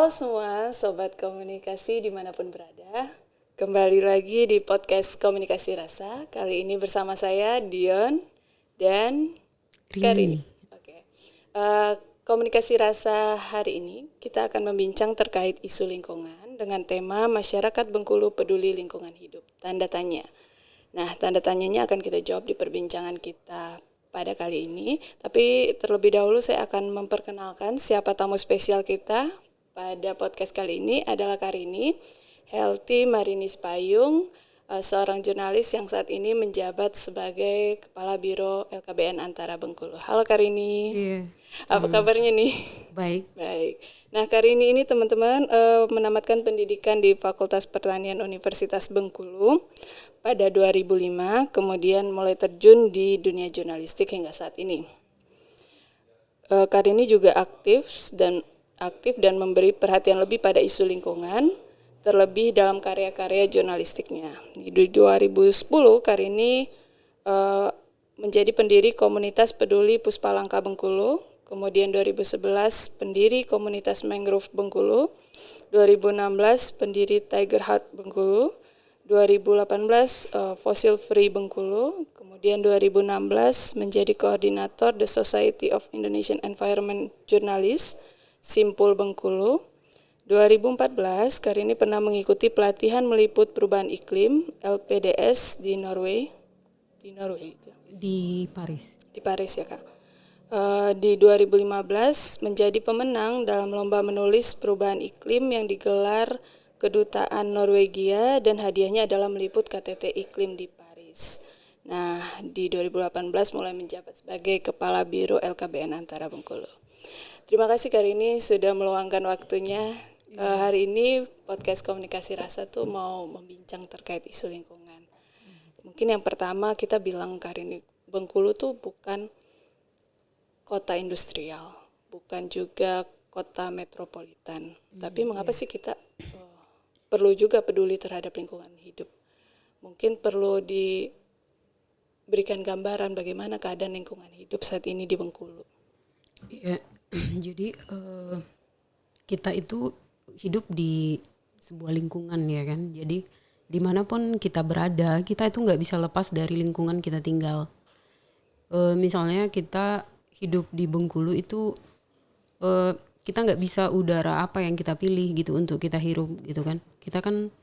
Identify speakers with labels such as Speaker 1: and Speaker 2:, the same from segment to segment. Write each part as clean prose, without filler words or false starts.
Speaker 1: Halo semua Sobat Komunikasi dimanapun berada. Kembali lagi di podcast Komunikasi Rasa. Kali ini bersama saya Dion dan Karini. Oke. Komunikasi Rasa hari ini kita akan membincang terkait isu lingkungan dengan tema Masyarakat Bengkulu Peduli Lingkungan Hidup. Tanda tanya. Nah, tanda tanyanya akan kita jawab di perbincangan kita pada kali ini. Tapi terlebih dahulu saya akan memperkenalkan siapa tamu spesial kita pada podcast kali ini adalah Karini, Helty Marinis Payung, seorang jurnalis yang saat ini menjabat sebagai Kepala Biro LKBN Antara Bengkulu. Halo Karini.
Speaker 2: Iya.
Speaker 1: Apa kabarnya nih?
Speaker 2: Baik.
Speaker 1: Baik. Nah, Karini ini teman-teman menamatkan pendidikan di Fakultas Pertanian Universitas Bengkulu pada 2005, kemudian mulai terjun di dunia jurnalistik hingga saat ini. Karini juga aktif dan memberi perhatian lebih pada isu lingkungan, terlebih dalam karya-karya jurnalistiknya. Di 2010, Karini menjadi pendiri komunitas peduli Puspalangka Bengkulu, kemudian 2011 pendiri komunitas Mangrove Bengkulu, 2016 pendiri Tiger Heart Bengkulu, 2018 Fossil Free Bengkulu, kemudian 2016 menjadi koordinator The Society of Indonesian Environment Journalists, Simpul Bengkulu. 2014, Karini pernah mengikuti pelatihan meliput perubahan iklim LPDS di Norway. Di Norway itu.
Speaker 2: Di Paris.
Speaker 1: Di Paris ya Kak. Di 2015 menjadi pemenang dalam lomba menulis perubahan iklim yang digelar Kedutaan Norwegia dan hadiahnya adalah meliput KTT iklim di Paris. Nah, di 2018 mulai menjabat sebagai Kepala Biro LKBN Antara Bengkulu. Terima kasih Karini sudah meluangkan waktunya. Hari ini podcast Komunikasi Rasa tuh mau membincang terkait isu lingkungan. Mungkin yang pertama kita bilang Karini, Bengkulu tuh bukan kota industrial, bukan juga kota metropolitan. Tapi mengapa sih kita perlu juga peduli terhadap lingkungan hidup? Mungkin perlu diberikan gambaran bagaimana keadaan lingkungan hidup saat ini di Bengkulu.
Speaker 2: Ya, jadi kita itu hidup di sebuah lingkungan ya kan. Jadi dimanapun kita berada, kita itu nggak bisa lepas dari lingkungan kita tinggal. Misalnya kita hidup di Bengkulu itu kita nggak bisa udara apa yang kita pilih gitu untuk kita hirup gitu kan. Kita kan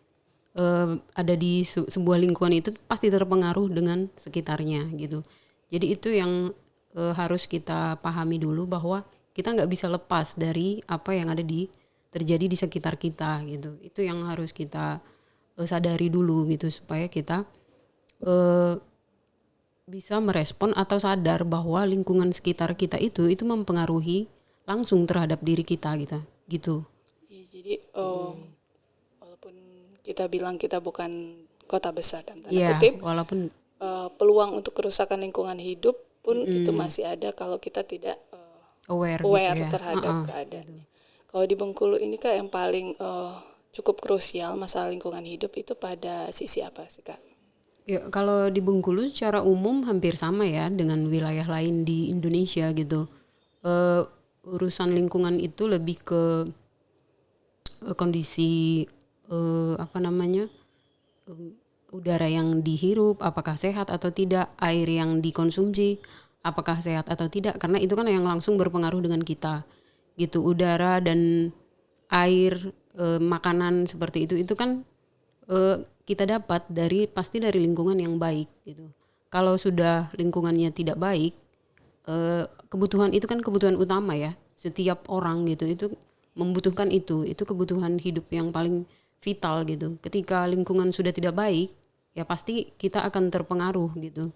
Speaker 2: ada di sebuah lingkungan itu pasti terpengaruh dengan sekitarnya gitu. Jadi itu yang harus kita pahami dulu bahwa kita nggak bisa lepas dari apa yang ada terjadi di sekitar kita gitu. Itu yang harus kita sadari dulu gitu supaya kita bisa merespon atau sadar bahwa lingkungan sekitar kita itu mempengaruhi langsung terhadap diri kita gitu.
Speaker 1: Ya, jadi walaupun kita bilang kita bukan kota besar dan tanda kutip,
Speaker 2: walaupun
Speaker 1: peluang untuk kerusakan lingkungan hidup pun itu masih ada kalau kita tidak aware
Speaker 2: gitu ya.
Speaker 1: terhadap keadaannya. Kalau di Bengkulu ini Kak yang paling cukup krusial masalah lingkungan hidup itu pada sisi apa sih Kak?
Speaker 2: Ya, kalau di Bengkulu secara umum hampir sama ya dengan wilayah lain di Indonesia gitu. Urusan lingkungan itu lebih ke kondisi udara yang dihirup, apakah sehat atau tidak, air yang dikonsumsi, apakah sehat atau tidak, karena itu kan yang langsung berpengaruh dengan kita gitu. Udara dan air, makanan seperti itu kan kita dapat pasti dari lingkungan yang baik gitu. Kalau sudah lingkungannya tidak baik, kebutuhan itu kan kebutuhan utama ya. Setiap orang gitu itu membutuhkan itu kebutuhan hidup yang paling vital gitu. Ketika lingkungan sudah tidak baik, ya pasti kita akan terpengaruh gitu.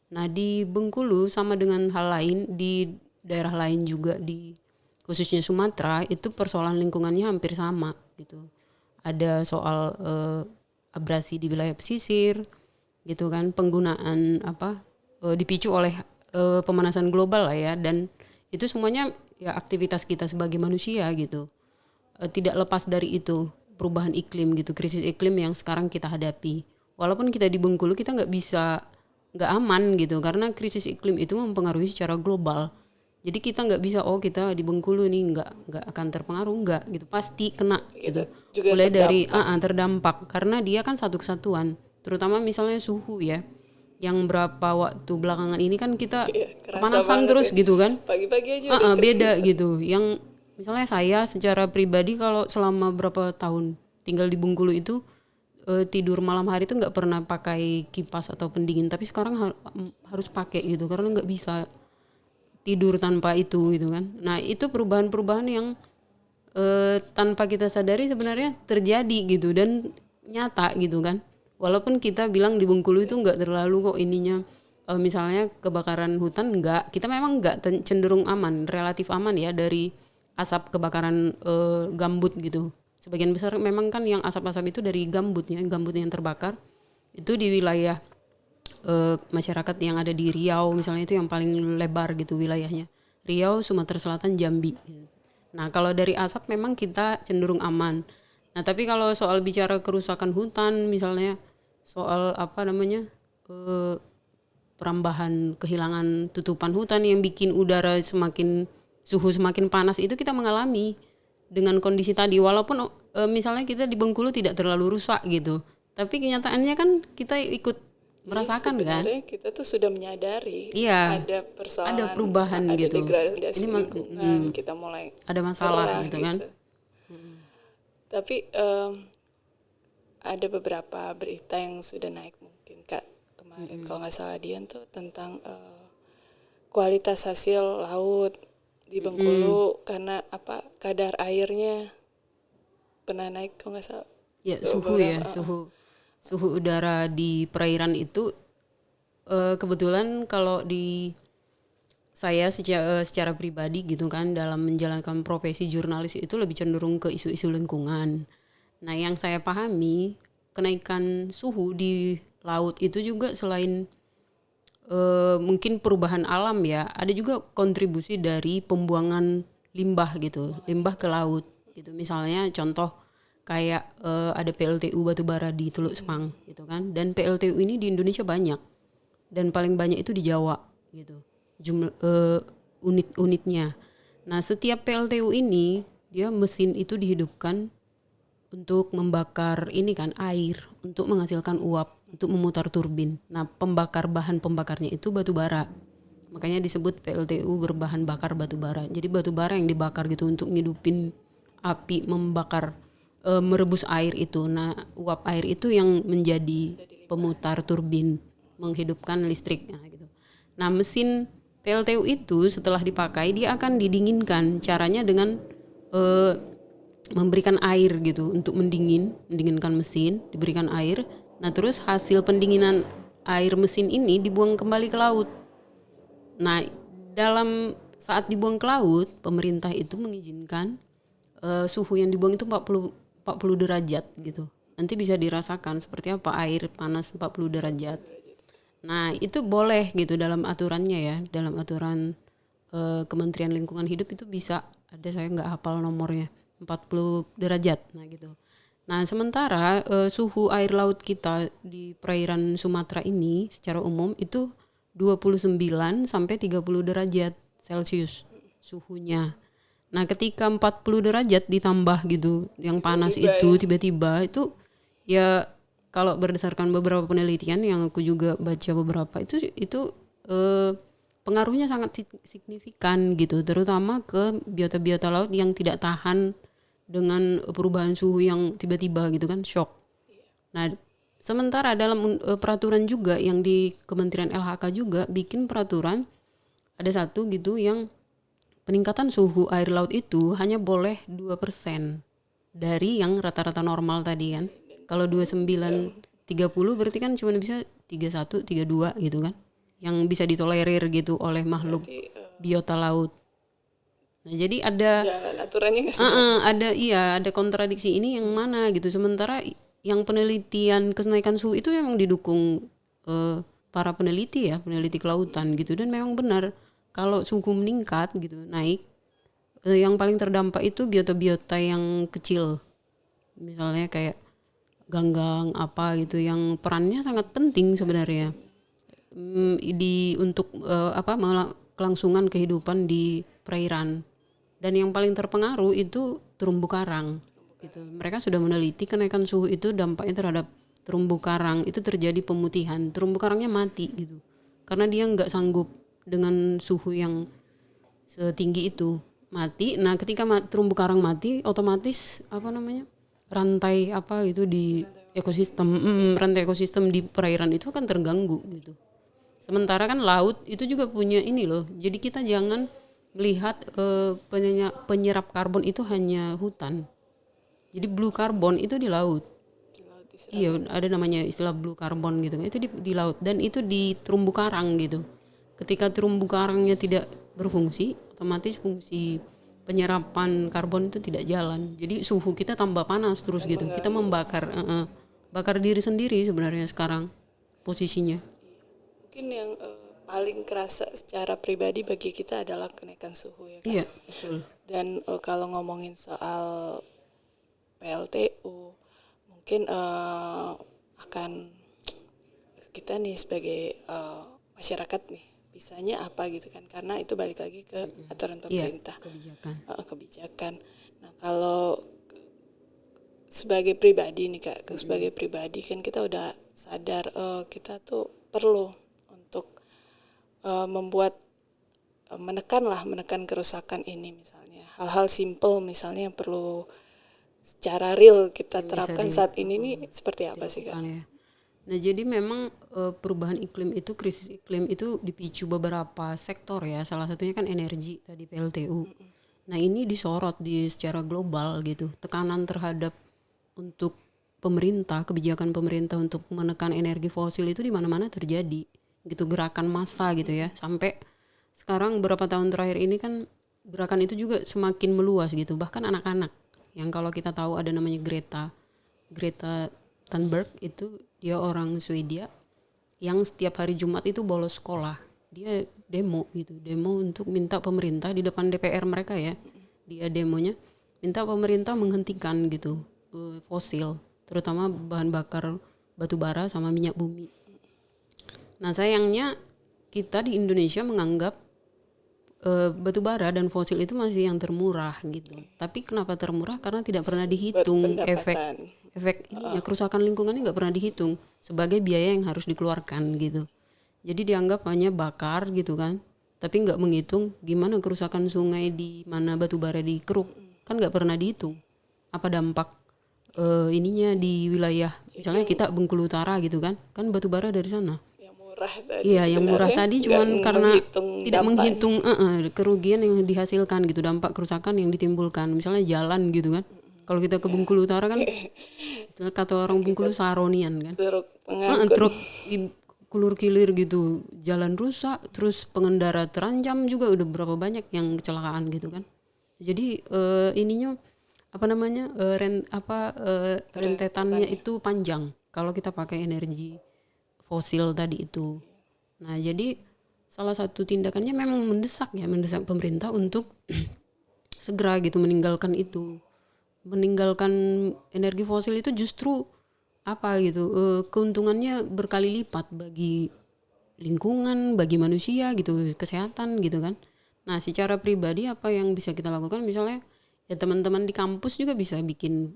Speaker 2: Nah, di Bengkulu sama dengan hal lain di daerah lain juga khususnya Sumatera itu persoalan lingkungannya hampir sama gitu. Ada soal abrasi di wilayah pesisir gitu kan, penggunaan dipicu oleh pemanasan global lah ya, dan itu semuanya ya aktivitas kita sebagai manusia gitu. Tidak lepas dari itu perubahan iklim gitu, krisis iklim yang sekarang kita hadapi. Walaupun kita di Bengkulu kita nggak aman gitu karena krisis iklim itu mempengaruhi secara global Jadi kita nggak bisa kita di Bengkulu nih nggak akan terpengaruh, nggak gitu, pasti kena gitu.
Speaker 1: Juga
Speaker 2: Mulai dari terdampak karena dia kan satu kesatuan, terutama misalnya suhu ya, yang berapa waktu belakangan ini kan kita
Speaker 1: kerasa
Speaker 2: kepanasan
Speaker 1: banget
Speaker 2: terus
Speaker 1: ya.
Speaker 2: gitu kan.
Speaker 1: Pagi-pagi aja udah
Speaker 2: Beda gitu. Yang misalnya saya secara pribadi kalau selama berapa tahun tinggal di Bengkulu itu tidur malam hari itu nggak pernah pakai kipas atau pendingin, tapi sekarang harus pakai gitu karena nggak bisa tidur tanpa itu gitu kan. Nah itu perubahan-perubahan yang tanpa kita sadari sebenarnya terjadi gitu dan nyata gitu kan. Walaupun kita bilang di Bengkulu itu nggak terlalu kok ininya, misalnya kebakaran hutan nggak, kita memang nggak cenderung aman, relatif aman ya dari asap kebakaran gambut gitu. Sebagian besar memang kan yang asap-asap itu dari gambut yang terbakar itu di wilayah masyarakat yang ada di Riau misalnya, itu yang paling lebar gitu wilayahnya, Riau, Sumatera Selatan, Jambi. Nah kalau dari asap memang kita cenderung aman. Nah tapi kalau soal bicara kerusakan hutan misalnya, soal perambahan, kehilangan tutupan hutan yang bikin udara suhu semakin panas, itu kita mengalami dengan kondisi tadi. Walaupun misalnya kita di Bengkulu tidak terlalu rusak gitu, tapi kenyataannya kan kita ikut merasakan kan.
Speaker 1: Kita tuh sudah menyadari ada persoalan,
Speaker 2: ada perubahan
Speaker 1: ada
Speaker 2: gitu.
Speaker 1: degradasi lingkungan, kita mulai
Speaker 2: ada masalah gitu kan.
Speaker 1: Tapi ada beberapa berita yang sudah naik mungkin Kak kemarin, kalau nggak salah Dian tuh tentang kualitas hasil laut di Bengkulu karena kadar airnya pernah naik kalau nggak salah.
Speaker 2: Ya suhu udara di perairan itu kebetulan kalau di saya secara pribadi gitu kan, dalam menjalankan profesi jurnalis itu lebih cenderung ke isu-isu lingkungan. Nah yang saya pahami, kenaikan suhu di laut itu juga selain mungkin perubahan alam ya, ada juga kontribusi dari pembuangan limbah gitu, limbah ke laut gitu. Misalnya contoh kayak ada PLTU batubara di Teluk Sepang gitu kan, dan PLTU ini di Indonesia banyak dan paling banyak itu di Jawa gitu jumlah unit-unitnya. Nah setiap PLTU ini dia mesin itu dihidupkan untuk membakar ini kan air untuk menghasilkan uap untuk memutar turbin. Nah bahan pembakarnya itu batu bara, makanya disebut PLTU berbahan bakar batu bara. Jadi batu bara yang dibakar gitu untuk ngidupin api membakar merebus air itu. Nah uap air itu yang menjadi pemutar turbin menghidupkan listrik gitu. Nah mesin PLTU itu setelah dipakai dia akan didinginkan. Caranya dengan memberikan air gitu untuk mendinginkan mesin, diberikan air. Nah terus hasil pendinginan air mesin ini dibuang kembali ke laut. Nah dalam saat dibuang ke laut, pemerintah itu mengizinkan suhu yang dibuang itu 40 derajat gitu. Nanti bisa dirasakan seperti apa air panas 40 derajat. Nah itu boleh gitu dalam aturannya ya, dalam aturan Kementerian Lingkungan Hidup itu bisa, ada saya nggak hafal nomornya, 40 derajat. Nah gitu. Nah sementara suhu air laut kita di perairan Sumatera ini secara umum itu 29 sampai 30 derajat Celcius suhunya. Nah ketika 40 derajat ditambah gitu yang panas itu tiba-tiba itu ya, kalau berdasarkan beberapa penelitian yang aku juga baca beberapa itu pengaruhnya sangat signifikan gitu, terutama ke biota-biota laut yang tidak tahan dengan perubahan suhu yang tiba-tiba gitu kan, shock. Nah sementara dalam peraturan juga yang di Kementerian LHK juga bikin peraturan, ada satu gitu yang peningkatan suhu air laut itu hanya boleh 2% dari yang rata-rata normal tadi kan. Kalau 29 30 berarti kan cuma bisa 31 32 gitu kan, yang bisa ditolerir gitu oleh makhluk biota laut. Nah jadi ada
Speaker 1: aturannya
Speaker 2: ada kontradiksi ini yang mana gitu. Sementara yang penelitian kenaikan suhu itu memang didukung para peneliti kelautan gitu, dan memang benar kalau suhu meningkat gitu naik, yang paling terdampak itu biota-biota yang kecil, misalnya kayak ganggang apa gitu, yang perannya sangat penting sebenarnya untuk kelangsungan kehidupan di perairan. Dan yang paling terpengaruh itu terumbu karang. Gitu. Mereka sudah meneliti kenaikan suhu itu dampaknya terhadap terumbu karang itu terjadi pemutihan. Terumbu karangnya mati gitu. Karena dia nggak sanggup dengan suhu yang setinggi itu, mati. Nah, ketika terumbu karang mati, otomatis rantai apa itu di rantai ekosistem di perairan itu akan terganggu gitu. Sementara kan laut itu juga punya ini loh. Jadi kita jangan melihat penyerap karbon itu hanya hutan. Jadi blue carbon itu di laut. Iya, ada namanya istilah blue carbon gitu. Itu di laut dan itu di terumbu karang gitu. Ketika terumbu karangnya tidak berfungsi, otomatis fungsi penyerapan karbon itu tidak jalan. Jadi suhu kita tambah panas terus gitu. Kita membakar bakar diri sendiri sebenarnya sekarang posisinya.
Speaker 1: Mungkin yang paling kerasa secara pribadi bagi kita adalah kenaikan suhu ya kan.
Speaker 2: Iya, betul.
Speaker 1: Dan kalau ngomongin soal PLTU, mungkin akan kita nih sebagai masyarakat nih bisanya apa gitu kan, karena itu balik lagi ke aturan pemerintah. Kebijakan. Nah, kalau sebagai pribadi nih Kak, sebagai pribadi kan kita udah sadar kita tuh perlu untuk menekan kerusakan ini, misalnya hal-hal simple misalnya yang perlu secara real kita terapkan saat ini nih seperti apa sih Kak?
Speaker 2: Ya. Nah, jadi memang perubahan iklim itu, krisis iklim itu dipicu beberapa sektor ya. Salah satunya kan energi tadi, PLTU. Nah, ini disorot secara global gitu. Tekanan terhadap untuk pemerintah, kebijakan pemerintah untuk menekan energi fosil itu di mana-mana terjadi. Gitu, gerakan massa gitu ya. Sampai sekarang beberapa tahun terakhir ini kan gerakan itu juga semakin meluas gitu. Bahkan anak-anak yang kalau kita tahu ada namanya Greta Thunberg, itu dia orang Swedia yang setiap hari Jumat itu bolos sekolah. Dia demo untuk minta pemerintah di depan DPR mereka ya. Dia demonya minta pemerintah menghentikan gitu fosil, terutama bahan bakar batu bara sama minyak bumi. Nah, sayangnya kita di Indonesia menganggap batu bara dan fosil itu masih yang termurah gitu. Tapi kenapa termurah? Karena tidak pernah dihitung efek ininya, kerusakan lingkungannya nggak pernah dihitung sebagai biaya yang harus dikeluarkan gitu. Jadi dianggap hanya bakar gitu kan, tapi nggak menghitung gimana kerusakan sungai di mana batu bara dikeruk, kan nggak pernah dihitung. Apa dampak ininya di wilayah, misalnya kita Bengkulu Utara gitu kan batu bara dari sana. Yang murah tadi cuman karena tidak menghitung kerugian yang dihasilkan gitu, dampak kerusakan yang ditimbulkan, misalnya jalan gitu kan. Kalau kita ke Bengkulu Utara kan istilah kata orang Bengkulu saronian kan, truk kulur-kilir gitu, jalan rusak, terus pengendara terancam juga, udah berapa banyak yang kecelakaan gitu kan. Jadi rentetannya itu panjang kalau kita pakai energi fosil tadi itu. Nah, jadi salah satu tindakannya memang mendesak pemerintah untuk segera gitu meninggalkan energi fosil itu. Justru keuntungannya berkali lipat bagi lingkungan, bagi manusia gitu, kesehatan gitu kan. Nah, secara pribadi apa yang bisa kita lakukan, misalnya ya teman-teman di kampus juga bisa bikin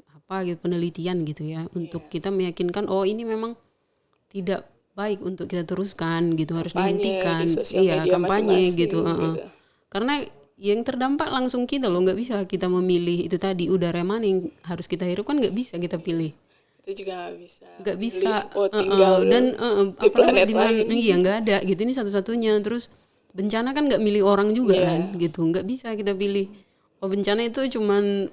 Speaker 2: penelitian gitu ya, untuk kita meyakinkan ini memang tidak baik untuk kita teruskan gitu, harus dihentikan. Kampanye gitu. Karena yang terdampak langsung kita loh, nggak bisa kita memilih itu tadi udara mana yang harus kita hirup, kan nggak bisa kita pilih.
Speaker 1: Itu juga
Speaker 2: nggak bisa.
Speaker 1: Tinggal
Speaker 2: dan
Speaker 1: di planet lain.
Speaker 2: Iya, nggak ada gitu, ini satu-satunya. Terus bencana kan nggak milih orang juga kan gitu, nggak bisa kita pilih bencana itu cuman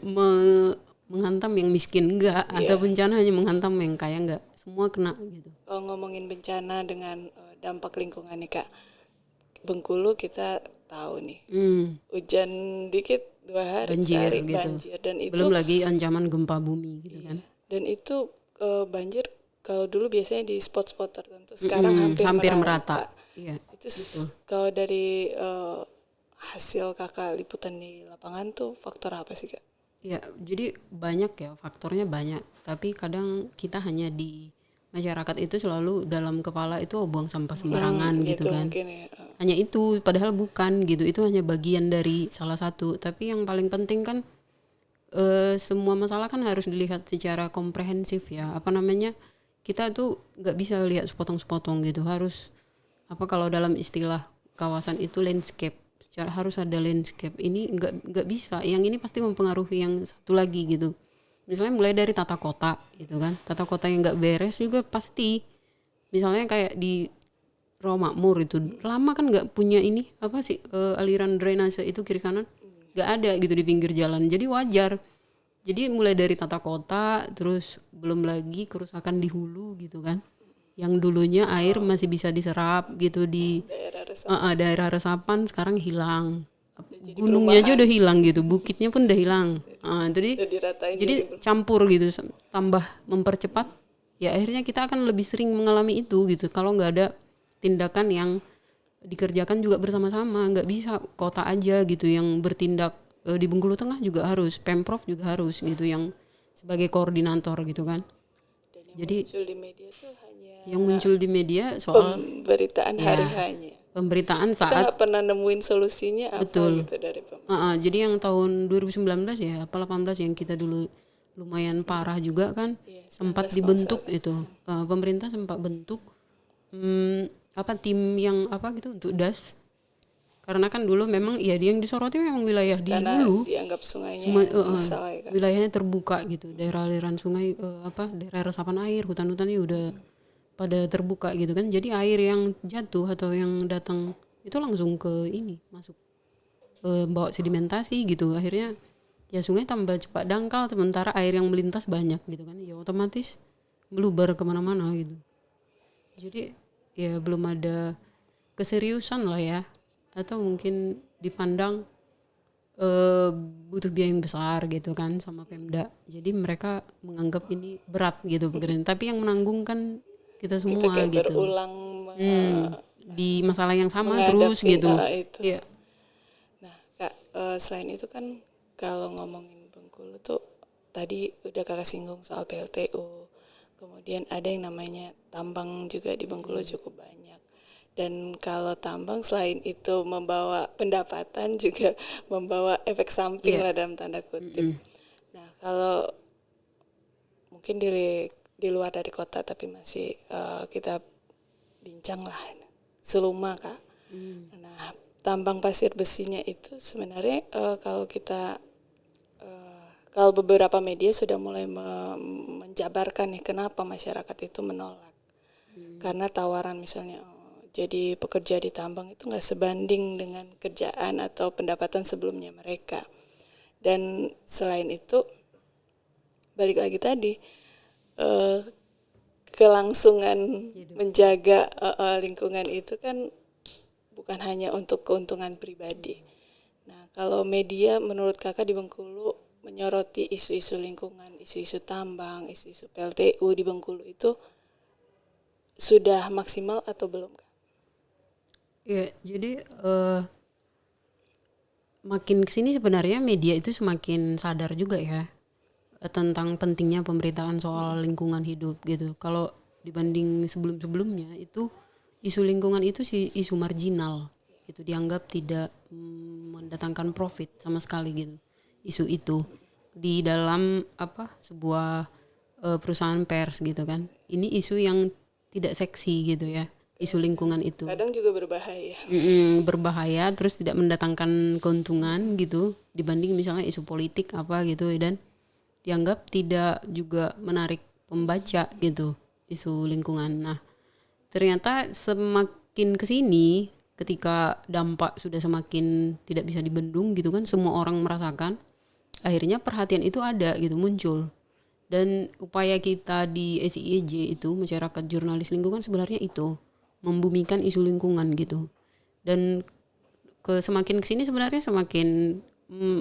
Speaker 2: menghantam yang miskin enggak, atau bencana hanya menghantam yang kaya enggak, semua kena gitu.
Speaker 1: Ngomongin bencana dengan dampak lingkungan nih Kak, Bengkulu kita tahu nih hujan dikit 2 hari
Speaker 2: banjir,
Speaker 1: banjir, dan itu
Speaker 2: belum lagi ancaman gempa bumi gitu kan.
Speaker 1: Dan itu banjir kalau dulu biasanya di spot-spot tertentu, sekarang hampir merata.
Speaker 2: Iya,
Speaker 1: itu kalau dari hasil Kakak liputan di lapangan tuh faktor apa sih Kak?
Speaker 2: Ya, jadi banyak ya, faktornya banyak. Tapi kadang kita hanya di masyarakat itu selalu dalam kepala itu buang sampah sembarangan gitu kan.
Speaker 1: Ya.
Speaker 2: hanya itu, padahal bukan gitu. Itu hanya bagian dari salah satu. Tapi yang paling penting kan semua masalah kan harus dilihat secara komprehensif ya. Apa namanya? Kita tuh nggak bisa lihat sepotong-sepotong gitu. Harus apa kalau dalam istilah kawasan itu landscape. Harus ada landscape. Ini nggak bisa. Yang ini pasti mempengaruhi yang satu lagi gitu. Misalnya mulai dari tata kota gitu kan. Tata kota yang nggak beres juga pasti. Misalnya kayak di Rawamakmur itu lama kan nggak punya ini apa sih aliran drainase itu kiri kanan nggak ada gitu di pinggir jalan. Jadi wajar. Jadi mulai dari tata kota, terus belum lagi kerusakan di hulu gitu kan. Yang dulunya air masih bisa diserap gitu di daerah resapan sekarang hilang. Gunungnya aja udah hilang gitu, bukitnya pun udah hilang. Jadi campur gitu, tambah mempercepat. Ya akhirnya kita akan lebih sering mengalami itu gitu. Kalau nggak ada tindakan yang dikerjakan juga bersama-sama, nggak bisa kota aja gitu yang bertindak. Di Bengkulu Tengah juga harus, Pemprov juga harus gitu yang sebagai koordinator gitu kan.
Speaker 1: Dan
Speaker 2: jadi
Speaker 1: muncul di media tuh hanya
Speaker 2: yang muncul di media soal
Speaker 1: pemberitaan hari-harinya.
Speaker 2: Pemberitaan
Speaker 1: Kita
Speaker 2: saat
Speaker 1: nggak pernah nemuin solusinya
Speaker 2: betul.
Speaker 1: apa gitu dari pemerintah.
Speaker 2: Jadi yang tahun 2019 ya, apa 18 yang kita dulu lumayan parah juga kan, sempat dibentuk itu pemerintah sempat bentuk apa tim yang apa gitu untuk DAS. Karena kan dulu memang ya dia yang disoroti memang wilayah di
Speaker 1: Karena
Speaker 2: hulu.
Speaker 1: dianggap sungainya masalah ya kan.
Speaker 2: Wilayahnya terbuka gitu, daerah aliran sungai daerah resapan air, hutan-hutannya udah pada terbuka gitu kan. Jadi air yang jatuh atau yang datang itu langsung ke ini masuk bawa sedimentasi gitu. Akhirnya ya sungai tambah cepat dangkal sementara air yang melintas banyak gitu kan. Ya otomatis meluber kemana-mana gitu. Jadi ya belum ada keseriusan lah ya. Atau mungkin dipandang butuh biaya yang besar gitu kan sama Pemda. Jadi mereka menganggap ini berat gitu pekerjaan. Tapi yang menanggung kan kita semua
Speaker 1: kita kayak
Speaker 2: gitu.
Speaker 1: Berulang
Speaker 2: Di masalah yang sama terus gitu.
Speaker 1: Itu.
Speaker 2: Iya.
Speaker 1: Nah, Kak, selain itu kan kalau ngomongin Bengkulu tuh tadi udah Kakak singgung soal PLTU. Kemudian ada yang namanya tambang juga di Bengkulu cukup banyak. Dan kalau tambang selain itu membawa pendapatan juga membawa efek samping lah dalam tanda kutip. Nah kalau mungkin di luar dari kota tapi masih kita bincang lah Seluma Kak. Nah tambang pasir besinya itu sebenarnya kalau kita kalau beberapa media sudah mulai menjabarkan nih kenapa masyarakat itu menolak. Karena tawaran misalnya jadi pekerja di tambang itu nggak sebanding dengan kerjaan atau pendapatan sebelumnya mereka. Dan selain itu, balik lagi tadi, kelangsungan menjaga lingkungan itu kan bukan hanya untuk keuntungan pribadi. Nah, kalau media menurut Kakak di Bengkulu menyoroti isu-isu lingkungan, isu-isu tambang, isu-isu PLTU di Bengkulu itu sudah maksimal atau belum Kak?
Speaker 2: Ya, jadi makin kesini sebenarnya media itu semakin sadar juga ya tentang pentingnya pemberitaan soal lingkungan hidup gitu. Kalau dibanding sebelum-sebelumnya itu isu lingkungan itu isu marginal gitu, dianggap tidak mendatangkan profit sama sekali gitu. Isu itu di dalam sebuah perusahaan pers gitu kan. Ini isu yang tidak seksi gitu ya. Isu lingkungan itu
Speaker 1: kadang juga berbahaya.
Speaker 2: Berbahaya terus tidak mendatangkan keuntungan gitu dibanding misalnya isu politik apa gitu, dan dianggap tidak juga menarik pembaca gitu isu lingkungan. Nah ternyata semakin kesini ketika dampak sudah semakin tidak bisa dibendung gitu kan, semua orang merasakan, akhirnya perhatian itu ada gitu muncul. Dan upaya kita di SIEJ itu masyarakat jurnalis lingkungan sebenarnya itu membumikan isu lingkungan gitu. Dan semakin kesini sebenarnya semakin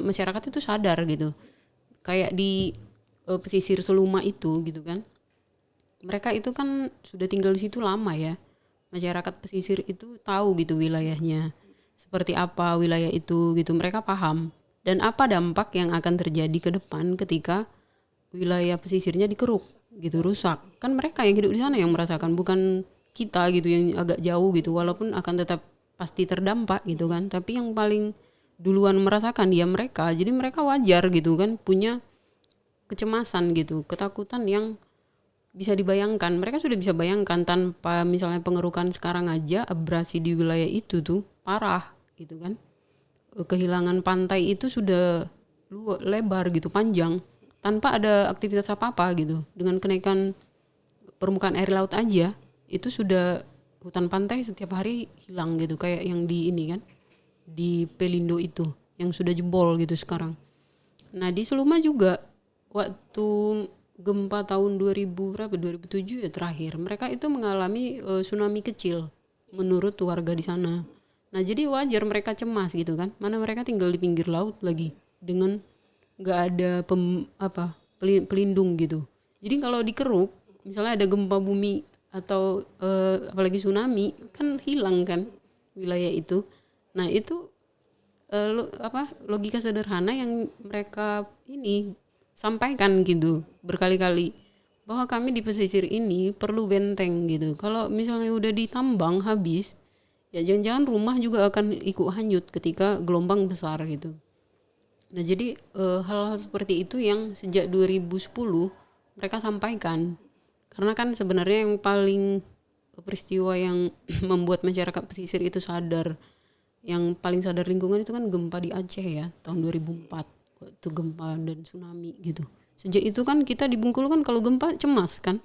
Speaker 2: masyarakat itu sadar gitu. Kayak di pesisir Seluma itu gitu kan. Mereka itu kan sudah tinggal di situ lama ya. Masyarakat pesisir itu tahu gitu wilayahnya. Seperti apa wilayah itu gitu. Mereka paham. Dan apa dampak yang akan terjadi ke depan ketika wilayah pesisirnya dikeruk gitu, rusak. Kan mereka yang hidup di sana yang merasakan, bukan kita gitu yang agak jauh gitu, walaupun akan tetap pasti terdampak gitu kan. Tapi yang paling duluan merasakan ya mereka. Jadi mereka wajar gitu kan punya kecemasan gitu, ketakutan yang bisa dibayangkan. Mereka sudah bisa bayangkan tanpa misalnya pengerukan sekarang aja abrasi di wilayah itu tuh parah gitu kan. Kehilangan pantai itu sudah lebar gitu, panjang, tanpa ada aktivitas apa-apa gitu. Dengan kenaikan permukaan air laut aja itu sudah hutan pantai setiap hari hilang gitu, kayak yang di ini kan, di Pelindo itu yang sudah jebol gitu sekarang. Nah di Seluma juga waktu gempa tahun 2007 ya terakhir, mereka itu mengalami tsunami kecil menurut warga di sana. Nah jadi wajar mereka cemas gitu kan, mana mereka tinggal di pinggir laut lagi dengan nggak ada pelindung gitu. Jadi kalau dikeruk, misalnya ada gempa bumi atau apalagi tsunami, kan hilang kan wilayah itu. Nah itu logika sederhana yang mereka ini sampaikan gitu berkali-kali, bahwa kami di pesisir ini perlu benteng gitu. Kalau misalnya udah ditambang habis, ya jangan-jangan rumah juga akan ikut hanyut ketika gelombang besar gitu. Nah jadi hal-hal seperti itu yang sejak 2010 mereka sampaikan. Karena kan sebenarnya yang paling peristiwa yang membuat masyarakat pesisir itu sadar, yang paling sadar lingkungan itu kan gempa di Aceh ya tahun 2004, waktu gempa dan tsunami gitu. Sejak itu kan kita di Bengkulu kan kalau gempa cemas kan.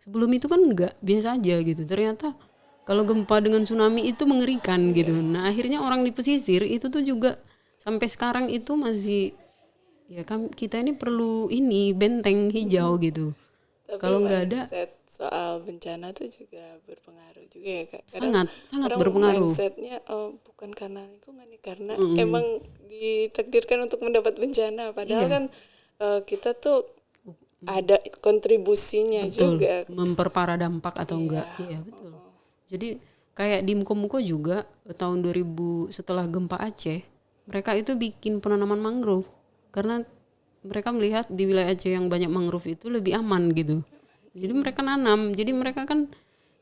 Speaker 2: Sebelum itu kan enggak, biasa aja gitu. Ternyata kalau gempa dengan tsunami itu mengerikan gitu. Nah akhirnya orang di pesisir itu tuh juga sampai sekarang itu masih, ya kan kita ini perlu ini benteng hijau gitu.
Speaker 1: Tapi
Speaker 2: Kalau nggak ada,
Speaker 1: mindset soal bencana tuh juga berpengaruh juga ya Kak.
Speaker 2: sangat
Speaker 1: Orang
Speaker 2: berpengaruh.
Speaker 1: mindsetnya bukan karena lingkungan nih, karena emang ditakdirkan untuk mendapat bencana. Padahal
Speaker 2: Iya,
Speaker 1: kan kita tuh ada kontribusinya
Speaker 2: betul.
Speaker 1: juga.
Speaker 2: Memperparah dampak atau enggak?
Speaker 1: Iya.
Speaker 2: Iya betul. Jadi kayak di Muko-Muko juga tahun 2000 setelah gempa Aceh, mereka itu bikin penanaman mangrove karena mereka melihat di wilayah Aceh yang banyak mangrove itu lebih aman gitu. Jadi mereka nanam. Jadi mereka kan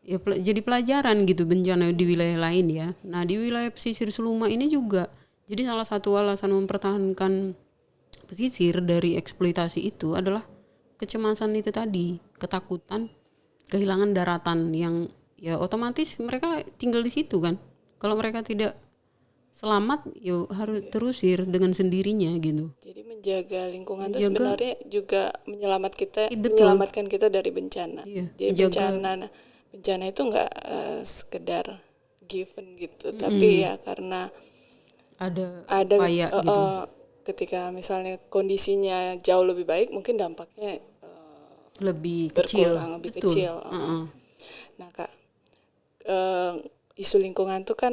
Speaker 2: ya jadi pelajaran gitu bencana di wilayah lain ya. Nah di wilayah pesisir Seluma ini juga. Jadi salah satu alasan mempertahankan pesisir dari eksploitasi itu adalah kecemasan itu tadi, ketakutan kehilangan daratan yang ya otomatis mereka tinggal di situ kan. Kalau mereka tidak selamat, ya harus terusir dengan sendirinya gitu.
Speaker 1: Jadi menjaga lingkungan itu
Speaker 2: Menjaga,
Speaker 1: sebenarnya juga
Speaker 2: betul,
Speaker 1: menyelamatkan kita dari bencana.
Speaker 2: iya,
Speaker 1: Jadi
Speaker 2: menjaga,
Speaker 1: bencana itu nggak sekedar given gitu, tapi ya karena
Speaker 2: ada
Speaker 1: ada
Speaker 2: upaya gitu,
Speaker 1: ketika misalnya kondisinya jauh lebih baik, mungkin dampaknya
Speaker 2: lebih kecil,
Speaker 1: berkurang, lebih
Speaker 2: betul.
Speaker 1: kecil. Nah Kak, eh, isu lingkungan itu kan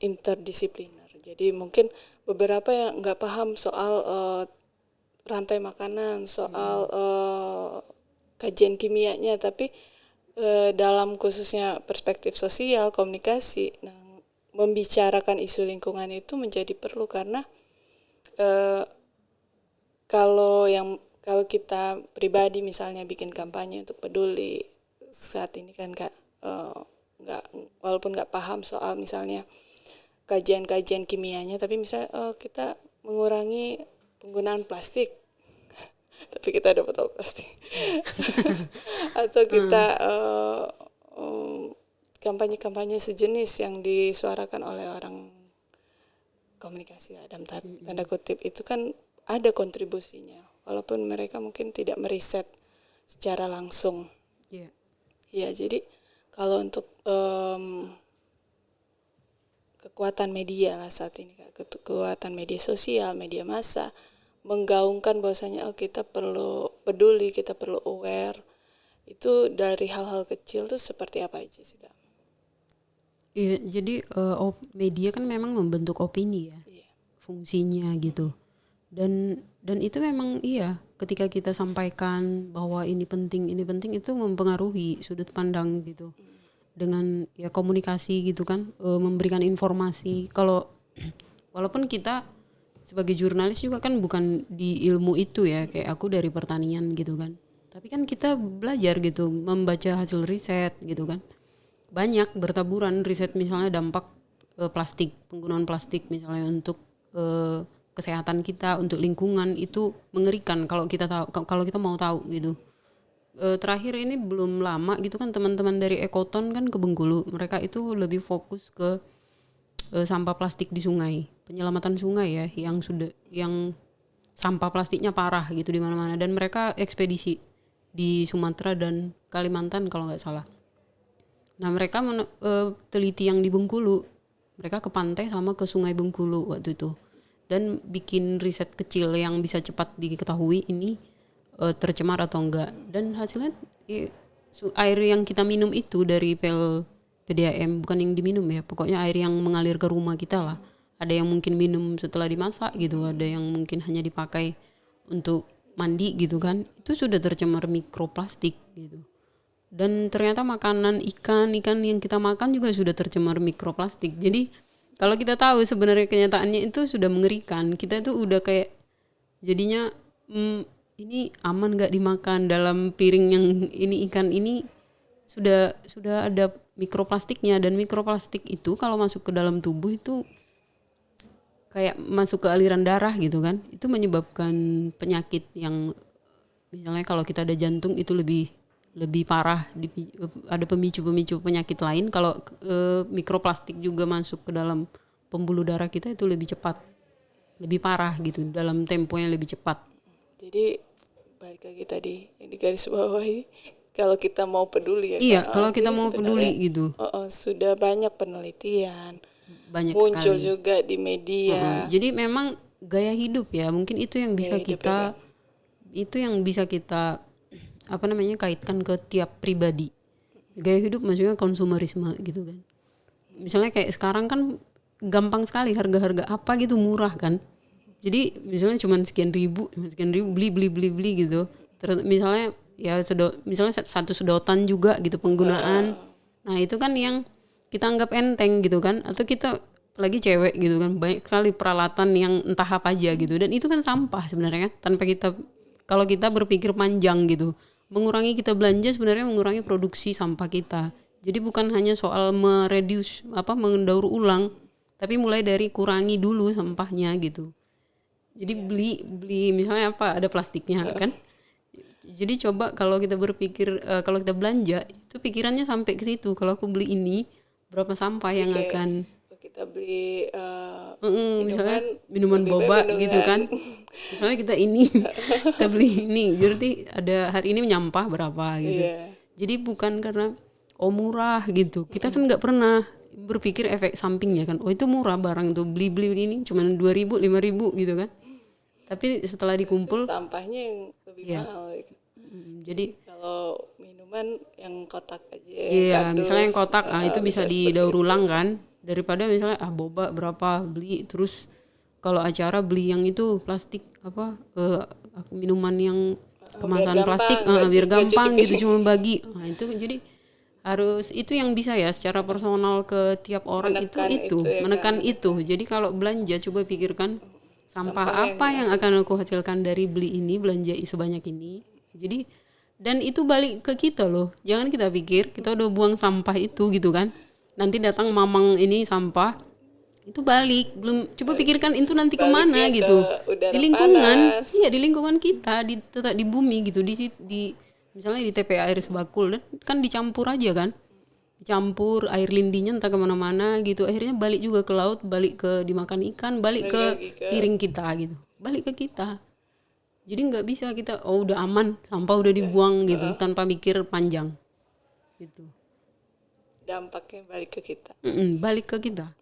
Speaker 1: interdisipliner. Jadi mungkin beberapa yang nggak paham soal rantai makanan, soal kajian kimianya, tapi dalam khususnya perspektif sosial, komunikasi, nah, membicarakan isu lingkungan itu menjadi perlu karena eh, kalau kita pribadi misalnya bikin kampanye untuk peduli saat ini kan Kak, nggak, walaupun nggak paham soal misalnya kajian-kajian kimianya, tapi misalnya kita mengurangi penggunaan plastik, tapi kita ada botol plastik, atau kita kampanye-kampanye sejenis yang disuarakan oleh orang komunikasi dalam tanda kutip itu kan ada kontribusinya, walaupun mereka mungkin tidak meriset secara langsung.
Speaker 2: Iya.
Speaker 1: Ya jadi kalau untuk kekuatan media lah saat ini Kak, kekuatan media sosial, media massa menggaungkan bahwasanya kita perlu peduli, kita perlu aware, itu dari hal-hal kecil tuh seperti apa aja sih Kak?
Speaker 2: Iya, jadi media kan memang membentuk opini ya,
Speaker 1: Iya.
Speaker 2: fungsinya gitu. Dan itu memang iya, ketika kita sampaikan bahwa ini penting itu mempengaruhi sudut pandang gitu. Dengan ya komunikasi gitu kan, memberikan informasi. Kalau walaupun kita sebagai jurnalis juga kan bukan di ilmu itu ya, kayak aku dari pertanian gitu kan. Tapi kan kita belajar gitu, membaca hasil riset gitu kan. Banyak bertaburan riset misalnya dampak plastik, penggunaan plastik misalnya untuk kesehatan kita, untuk lingkungan, itu mengerikan kalau kita tahu, kalau kita mau tahu gitu. Terakhir ini belum lama gitu kan, teman-teman dari Ekoton kan ke Bengkulu, mereka itu lebih fokus ke sampah plastik di sungai, penyelamatan sungai ya, yang sampah plastiknya parah gitu di mana-mana, dan mereka ekspedisi di Sumatera dan Kalimantan kalau nggak salah. Nah mereka teliti yang di Bengkulu, mereka ke pantai sama ke Sungai Bengkulu waktu itu, dan bikin riset kecil yang bisa cepat diketahui ini tercemar atau enggak. Dan hasilnya air yang kita minum itu dari PDAM, bukan yang diminum ya, pokoknya air yang mengalir ke rumah kita lah. Ada yang mungkin minum setelah dimasak gitu, ada yang mungkin hanya dipakai untuk mandi gitu kan, itu sudah tercemar mikroplastik gitu. Dan ternyata makanan ikan yang kita makan juga sudah tercemar mikroplastik. Jadi kalau kita tahu sebenarnya kenyataannya itu sudah mengerikan, kita itu udah kayak jadinya ini aman nggak dimakan, dalam piring yang ini ikan ini sudah ada mikroplastiknya, dan mikroplastik itu kalau masuk ke dalam tubuh itu kayak masuk ke aliran darah gitu kan, itu menyebabkan penyakit yang misalnya kalau kita ada jantung itu lebih parah, ada pemicu penyakit lain. Kalau mikroplastik juga masuk ke dalam pembuluh darah kita itu lebih cepat, lebih parah gitu, dalam tempo yang lebih cepat.
Speaker 1: Jadi balik lagi tadi yang di garis bawahi, kalau kita mau peduli ya
Speaker 2: iya,
Speaker 1: kan.
Speaker 2: kalau kita mau peduli gitu.
Speaker 1: Sudah banyak penelitian,
Speaker 2: Banyak
Speaker 1: muncul
Speaker 2: sekali
Speaker 1: juga di media.
Speaker 2: Jadi memang gaya hidup ya, mungkin itu yang bisa kita kaitkan ke tiap pribadi. Gaya hidup maksudnya konsumerisme gitu kan. Misalnya kayak sekarang kan gampang sekali, harga-harga apa gitu murah kan. Jadi misalnya cuma sekian ribu beli gitu. Terus misalnya ya misalnya satu sedotan juga gitu penggunaan. Nah itu kan yang kita anggap enteng gitu kan, atau kita apalagi cewek gitu kan, banyak sekali peralatan yang entah apa aja gitu, dan itu kan sampah sebenarnya kan, tanpa kita, kalau kita berpikir panjang gitu, mengurangi kita belanja sebenarnya mengurangi produksi sampah kita. Jadi bukan hanya soal mendaur ulang, tapi mulai dari kurangi dulu sampahnya gitu. Jadi beli misalnya apa, ada plastiknya kan. Jadi coba kalau kita berpikir, kalau kita belanja itu pikirannya sampai ke situ. Kalau aku beli ini, berapa sampah yang akan
Speaker 1: kita beli
Speaker 2: misalnya minuman boba gitu kan. Misalnya kita beli ini, berarti ada hari ini nyampah berapa gitu. Jadi bukan karena murah gitu. Kita kan nggak pernah berpikir efek sampingnya kan. Oh itu murah barang tuh, beli ini cuma 2.000, 5.000 gitu kan. Tapi setelah dikumpul
Speaker 1: sampahnya yang lebih mahal.
Speaker 2: Jadi
Speaker 1: kalau minuman yang kotak aja.
Speaker 2: Iya, misalnya yang kotak, itu bisa didaur ulang kan. Daripada misalnya boba berapa beli, terus kalau acara beli yang itu plastik minuman yang kemasan plastik, biar gampang gitu, cuma bagi. Nah itu jadi harus itu yang bisa ya secara personal ke tiap orang, menekan itu. Jadi kalau belanja coba pikirkan sampah apa yang akan aku hasilkan dari beli ini, belanja sebanyak ini. Jadi dan itu balik ke kita loh. Jangan kita pikir kita udah buang sampah itu gitu kan, nanti datang mamang ini sampah itu balik, belum coba pikirkan itu nanti kemana gitu, di lingkungan panas. Iya di lingkungan kita, tetap di bumi gitu, di misalnya di TPA Air Sebakul kan dicampur aja kan, dicampur air lindinya entah kemana-mana gitu, akhirnya balik juga ke laut, balik ke dimakan ikan, balik ke piring kita gitu, balik ke kita. Jadi nggak bisa kita udah aman, sampah udah dibuang gitu tanpa mikir panjang gitu.
Speaker 1: Dampaknya balik ke kita.
Speaker 2: Balik ke kita.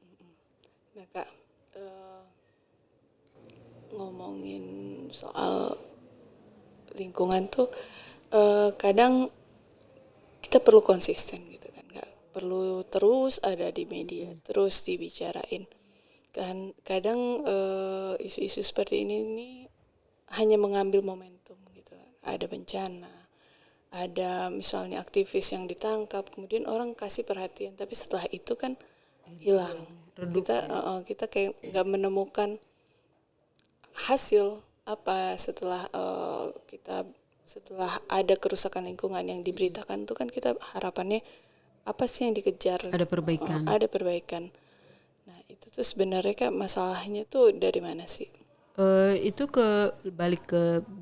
Speaker 1: Nah Kak, ngomongin soal lingkungan tuh kadang kita perlu konsisten gitu kan, nggak perlu terus ada di media, terus dibicarain. Kan kadang isu-isu seperti ini hanya mengambil momentum gitu. Ada bencana, ada misalnya aktivis yang ditangkap, kemudian orang kasih perhatian, tapi setelah itu kan hilang. Kita kayak nggak menemukan hasil apa setelah setelah ada kerusakan lingkungan yang diberitakan tuh kan, kita harapannya apa sih yang dikejar?
Speaker 2: Ada perbaikan.
Speaker 1: Ada perbaikan. itu tuh sebenarnya Kak masalahnya tuh dari mana sih?
Speaker 2: Itu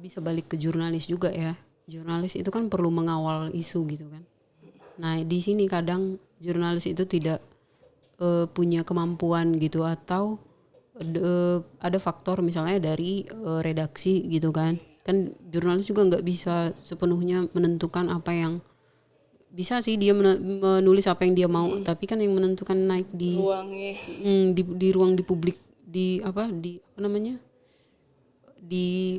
Speaker 2: bisa balik ke jurnalis juga ya. Jurnalis itu kan perlu mengawal isu gitu kan. Nah di sini kadang jurnalis itu tidak punya kemampuan gitu, atau ada faktor misalnya dari redaksi gitu kan. Kan jurnalis juga nggak bisa sepenuhnya menentukan apa yang bisa sih, dia menulis apa yang dia mau, tapi kan yang menentukan naik di
Speaker 1: Ruangnya.
Speaker 2: di ruang di publik, di apa namanya, di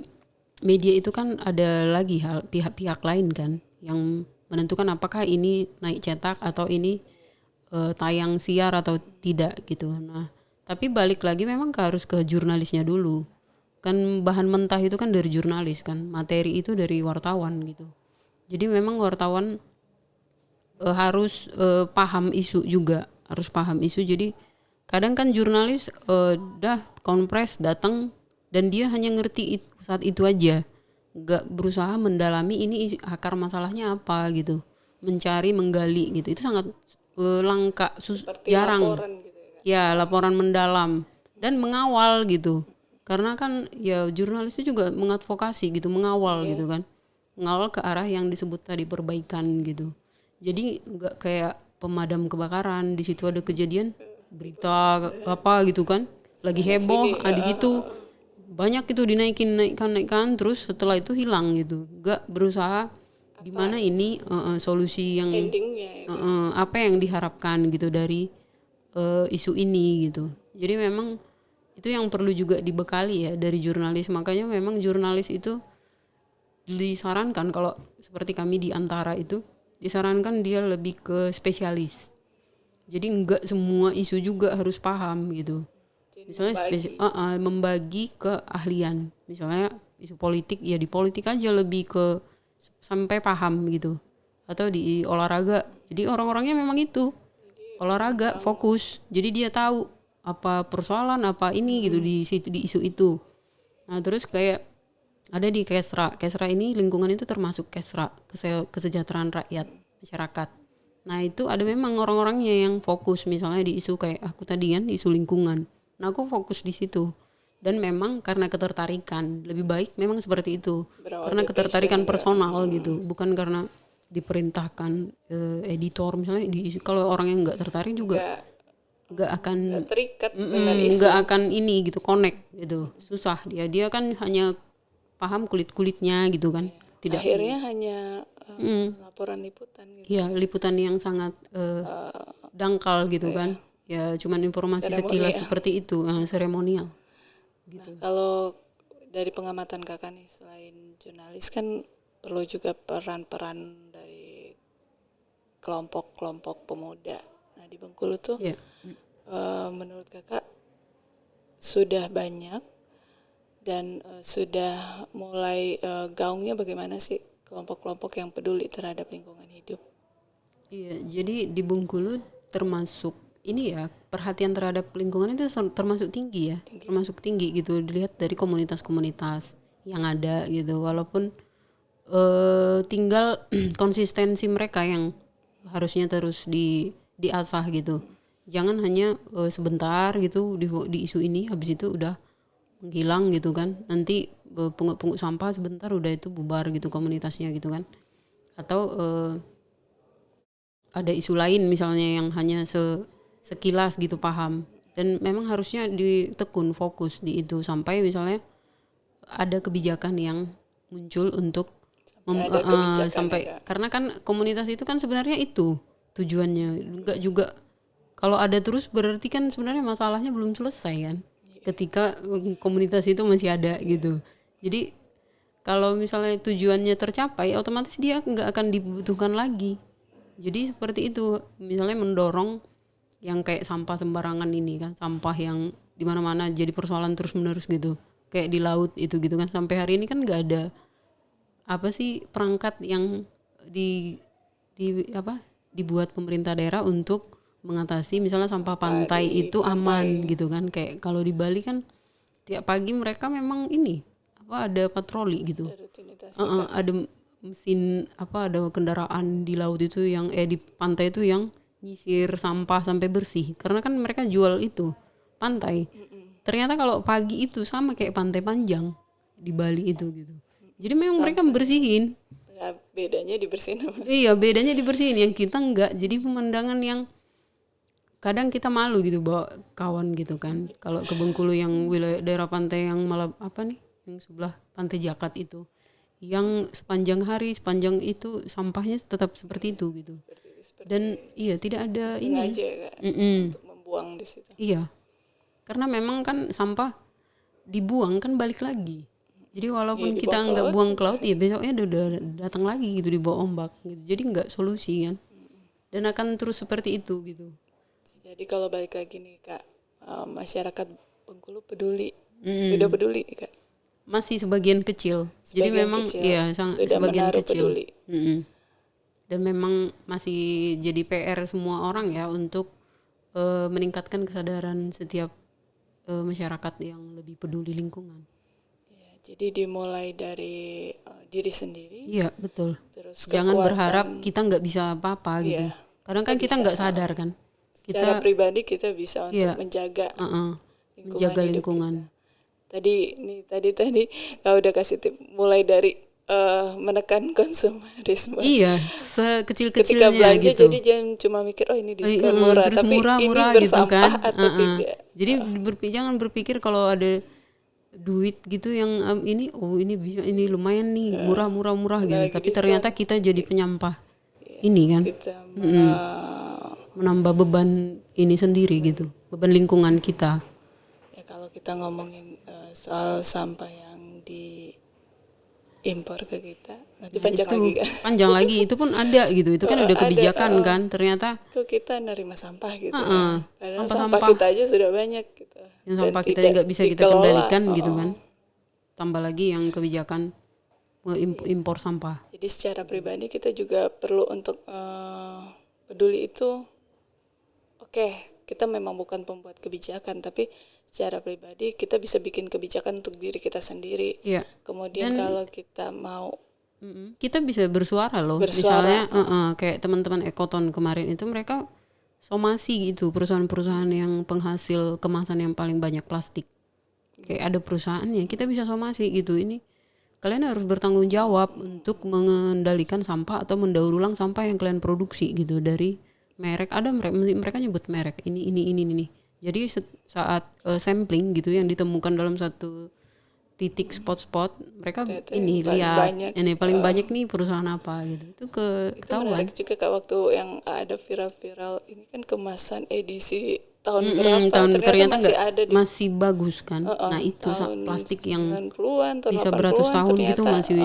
Speaker 2: media itu kan ada lagi pihak-pihak lain kan yang menentukan apakah ini naik cetak atau ini tayang siar atau tidak gitu. Nah, tapi balik lagi memang harus ke jurnalisnya dulu. Kan bahan mentah itu kan dari jurnalis kan, materi itu dari wartawan gitu. Jadi memang wartawan harus paham isu juga, harus paham isu. Jadi kadang kan jurnalis dah kompres datang dan dia hanya ngerti saat itu aja, nggak berusaha mendalami ini akar masalahnya apa gitu, mencari, menggali gitu. Itu sangat langka,
Speaker 1: Seperti
Speaker 2: jarang.
Speaker 1: laporan gitu ya.
Speaker 2: Ya, laporan mendalam dan mengawal gitu. Karena kan ya jurnalis itu juga mengadvokasi gitu, mengawal gitu kan. Mengawal ke arah yang disebut tadi perbaikan gitu. Jadi nggak kayak pemadam kebakaran, di situ ada kejadian berita apa gitu kan, lagi heboh, di situ banyak itu naikkan terus setelah itu hilang gitu. Nggak berusaha gimana ini solusi yang
Speaker 1: Endingnya ya.
Speaker 2: apa yang diharapkan gitu dari isu ini gitu. Jadi memang itu yang perlu juga dibekali ya dari jurnalis. Makanya memang jurnalis itu disarankan, kalau seperti kami di Antara itu disarankan dia lebih ke spesialis. Jadi enggak semua isu juga harus paham gitu. Misalnya membagi ke ahlian. Misalnya isu politik, ya di politik aja lebih ke sampai paham gitu. Atau di olahraga. Jadi orang-orangnya memang itu olahraga fokus. Jadi dia tahu apa persoalan apa ini gitu di isu itu. Nah, terus kayak ada di Kesra. Kesra ini lingkungan itu termasuk Kesra, kesejahteraan rakyat, masyarakat. Nah, itu ada memang orang-orangnya yang fokus misalnya di isu kayak aku tadi kan, isu lingkungan. Nah, aku fokus di situ. Dan memang karena ketertarikan, lebih baik memang seperti itu. Karena ketertarikan personal gitu, bukan karena diperintahkan editor misalnya kalau orang yang nggak tertarik juga nggak akan
Speaker 1: terikat dengan isu.
Speaker 2: nggak akan ini gitu connect gitu, susah dia kan hanya paham kulit-kulitnya gitu kan, tidak
Speaker 1: Akhirnya hanya laporan liputan gitu.
Speaker 2: ya liputan yang sangat dangkal gitu kan, ya cuman informasi sekilas seperti itu, seremonial gitu.
Speaker 1: Nah, kalau dari pengamatan Kakak nih, selain jurnalis kan perlu juga peran-peran dari kelompok-kelompok pemuda. Nah di Bengkulu tuh menurut Kakak sudah banyak dan sudah mulai gaungnya bagaimana sih kelompok-kelompok yang peduli terhadap lingkungan hidup?
Speaker 2: Iya, jadi di Bengkulu termasuk ini ya, perhatian terhadap lingkungan itu termasuk tinggi ya, termasuk tinggi gitu, dilihat dari komunitas-komunitas yang ada gitu, walaupun tinggal konsistensi mereka yang harusnya terus diasah gitu. Jangan hanya sebentar gitu di isu ini, habis itu udah menghilang gitu kan. Nanti pungut-pungut sampah sebentar udah itu bubar gitu komunitasnya gitu kan. Atau ada isu lain misalnya yang hanya sekilas gitu paham. Dan memang harusnya ditekun fokus di itu sampai misalnya ada kebijakan yang muncul untuk sampai karena kan komunitas itu kan sebenarnya itu tujuannya, enggak juga kalau ada terus berarti kan sebenarnya masalahnya belum selesai kan, ketika komunitas itu masih ada gitu. Jadi kalau misalnya tujuannya tercapai otomatis dia enggak akan dibutuhkan lagi. Jadi seperti itu, misalnya mendorong yang kayak sampah sembarangan ini kan, sampah yang di mana-mana jadi persoalan terus-menerus gitu, kayak di laut itu gitu kan, sampai hari ini kan enggak ada apa sih perangkat yang dibuat pemerintah daerah untuk mengatasi misalnya sampah pantai itu aman gitu kan. Kayak kalau di Bali kan tiap pagi mereka memang ini ada patroli gitu, ada mesin ada kendaraan di laut itu yang di pantai itu yang nyisir sampah sampai bersih, karena kan mereka jual itu pantai. Ternyata kalau pagi itu sama kayak Pantai Panjang di Bali itu gitu. Jadi memang mereka bersihin.
Speaker 1: Ya, bedanya dibersihin apa?
Speaker 2: Iya, bedanya dibersihin, yang kita enggak. Jadi pemandangan yang kadang kita malu gitu bawa kawan gitu kan. Kalau ke Bengkulu yang wilayah daerah pantai yang malah apa nih, yang sebelah Pantai Jakat itu, yang sepanjang hari, sepanjang itu sampahnya tetap seperti itu gitu. Dan iya tidak ada ini.
Speaker 1: Sengaja kan untuk membuang di situ.
Speaker 2: Iya, karena memang kan sampah dibuang kan balik lagi. Jadi walaupun
Speaker 1: Iya,
Speaker 2: kita
Speaker 1: dibuang ke
Speaker 2: nggak
Speaker 1: laut.
Speaker 2: buang ke laut, ya besoknya udah datang lagi gitu di bawah ombak gitu. Jadi nggak solusi kan. Dan akan terus seperti itu gitu.
Speaker 1: Jadi kalau balik lagi nih Kak, masyarakat Bengkulu peduli, udah peduli Kak.
Speaker 2: Masih sebagian kecil. Jadi
Speaker 1: Sebagian
Speaker 2: memang
Speaker 1: kecil
Speaker 2: ya
Speaker 1: sudah
Speaker 2: sebagian
Speaker 1: menaruh
Speaker 2: kecil.
Speaker 1: peduli.
Speaker 2: Dan memang masih jadi PR semua orang ya untuk meningkatkan kesadaran setiap masyarakat yang lebih peduli lingkungan.
Speaker 1: Ya, jadi dimulai dari diri sendiri.
Speaker 2: Iya betul.
Speaker 1: Terus
Speaker 2: Jangan
Speaker 1: kekuatan,
Speaker 2: berharap kita nggak bisa apa-apa gitu.
Speaker 1: Iya,
Speaker 2: Kadang kan kita nggak sadar kan.
Speaker 1: secara
Speaker 2: Kita
Speaker 1: pribadi kita bisa untuk
Speaker 2: iya,
Speaker 1: menjaga
Speaker 2: menjaga
Speaker 1: hidup
Speaker 2: lingkungan.
Speaker 1: kita. Tadi Kak udah kasih tip mulai dari menekan konsumerisme.
Speaker 2: Iya,
Speaker 1: Ketika
Speaker 2: sekecil-kecilnya
Speaker 1: belanja
Speaker 2: gitu.
Speaker 1: jadi jangan cuma mikir oh ini diskon murah,
Speaker 2: Terus
Speaker 1: tapi
Speaker 2: murah-murah
Speaker 1: ini
Speaker 2: gitu kan.
Speaker 1: bersampah atau tidak.
Speaker 2: Jadi jangan berpikir kalau ada duit gitu yang ini bisa, ini lumayan nih, murah gitu.
Speaker 1: lagi
Speaker 2: Tapi
Speaker 1: diskon.
Speaker 2: ternyata kita jadi penyampah. Ini kan
Speaker 1: Kita
Speaker 2: menambah beban ini sendiri gitu. Beban lingkungan kita.
Speaker 1: ya kalau kita ngomongin soal sampah yang diimpor ke kita, nanti panjang
Speaker 2: Itu
Speaker 1: lagi kan.
Speaker 2: panjang lagi, itu pun ada gitu. Itu kan udah kebijakan kan. Ternyata
Speaker 1: Itu kita nerima sampah gitu.
Speaker 2: Padahal
Speaker 1: Padahal
Speaker 2: sampah
Speaker 1: sampah kita aja sudah banyak gitu.
Speaker 2: yang
Speaker 1: Dan
Speaker 2: sampah kita
Speaker 1: tidak
Speaker 2: nggak bisa kita
Speaker 1: dikelola.
Speaker 2: kendalikan gitu kan. Tambah lagi yang kebijakan impor sampah.
Speaker 1: Jadi secara pribadi kita juga perlu untuk peduli itu. Oke, kita memang bukan pembuat kebijakan, tapi secara pribadi kita bisa bikin kebijakan untuk diri kita sendiri.
Speaker 2: Iya.
Speaker 1: Kemudian kalau kita mau
Speaker 2: Kita bisa bersuara loh.
Speaker 1: Bersuara.
Speaker 2: Misalnya kayak teman-teman Ekoton kemarin itu mereka somasi gitu, perusahaan-perusahaan yang penghasil kemasan yang paling banyak plastik. Kayak ada perusahaannya, kita bisa somasi gitu. Ini kalian harus bertanggung jawab untuk mengendalikan sampah atau mendaur ulang sampah yang kalian produksi gitu dari merek. Ada mereka nyebut merek ini. Jadi saat sampling gitu yang ditemukan dalam satu titik spot-spot, mereka ini lihat ini paling banyak nih perusahaan apa gitu. Itu ketahuan.
Speaker 1: menarik juga Kak, waktu yang ada viral ini kan kemasan edisi tahun berapa, ternyata masih ada di
Speaker 2: masih bagus kan. Nah itu plastik yang
Speaker 1: 90-an, tahun
Speaker 2: bisa
Speaker 1: 80-an
Speaker 2: beratus tahun
Speaker 1: ternyata,
Speaker 2: gitu masih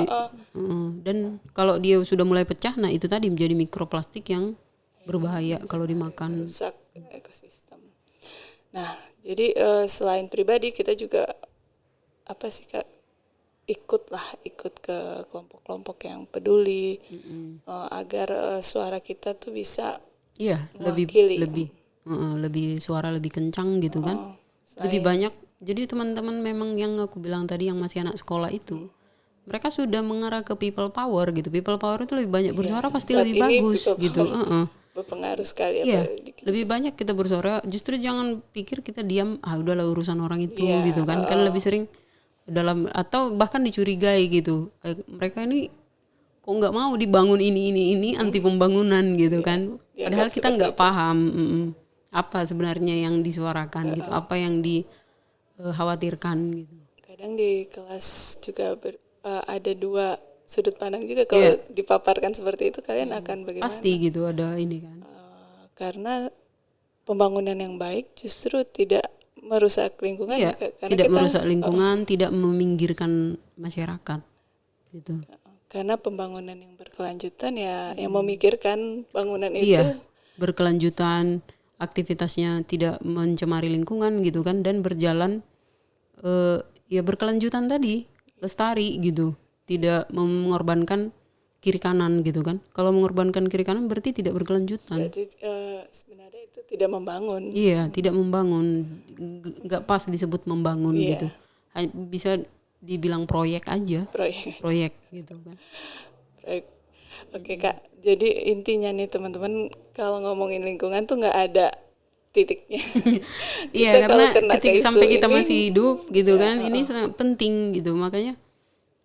Speaker 2: dan kalau dia sudah mulai pecah, nah itu tadi menjadi mikroplastik yang berbahaya kalau dimakan.
Speaker 1: rusak ekosistem. Nah, jadi selain pribadi kita juga apa sih Kak, ikut ke kelompok-kelompok yang peduli agar suara kita tuh bisa
Speaker 2: Iya,
Speaker 1: mewakili.
Speaker 2: lebih suara lebih kencang gitu kan. Lebih banyak. Jadi teman-teman memang yang aku bilang tadi yang masih anak sekolah itu, mereka sudah mengarah ke people power gitu. People power itu lebih banyak bersuara pasti
Speaker 1: saat
Speaker 2: lebih
Speaker 1: ini
Speaker 2: bagus
Speaker 1: people
Speaker 2: gitu.
Speaker 1: berpengaruh sekali.
Speaker 2: Iya, lebih banyak kita bersuara. Justru jangan pikir kita diam, udahlah urusan orang itu gitu kan. Kan lebih sering dalam atau bahkan dicurigai gitu. Mereka ini kok nggak mau dibangun ini anti pembangunan gitu kan. Padahal kita nggak paham apa sebenarnya yang disuarakan gitu, apa yang dikhawatirkan gitu.
Speaker 1: Kadang di kelas juga ada dua sudut pandang juga kalau dipaparkan seperti itu, kalian akan bagaimana?
Speaker 2: Pasti gitu ada ini kan.
Speaker 1: Karena pembangunan yang baik justru tidak merusak lingkungan.
Speaker 2: Iya,
Speaker 1: Karena
Speaker 2: tidak merusak lingkungan, tidak meminggirkan masyarakat gitu.
Speaker 1: Karena pembangunan yang berkelanjutan ya yang memikirkan bangunan itu.
Speaker 2: Iya, berkelanjutan, aktivitasnya tidak mencemari lingkungan gitu kan, dan berjalan ya berkelanjutan tadi, lestari gitu, tidak mengorbankan kiri kanan gitu kan. Kalau mengorbankan kiri kanan berarti tidak berkelanjutan.
Speaker 1: Berarti sebenarnya itu tidak membangun.
Speaker 2: Iya, tidak membangun, nggak pas disebut membangun gitu. Bisa dibilang proyek aja, proyek gitu kan.
Speaker 1: Proyek. Oke Kak, jadi intinya nih teman-teman, kalau ngomongin lingkungan tuh nggak ada titiknya.
Speaker 2: Iya,
Speaker 1: Kita kalau
Speaker 2: karena
Speaker 1: kena ke isu
Speaker 2: sampai kita
Speaker 1: ini,
Speaker 2: masih hidup gitu kan, ini sangat penting gitu. Makanya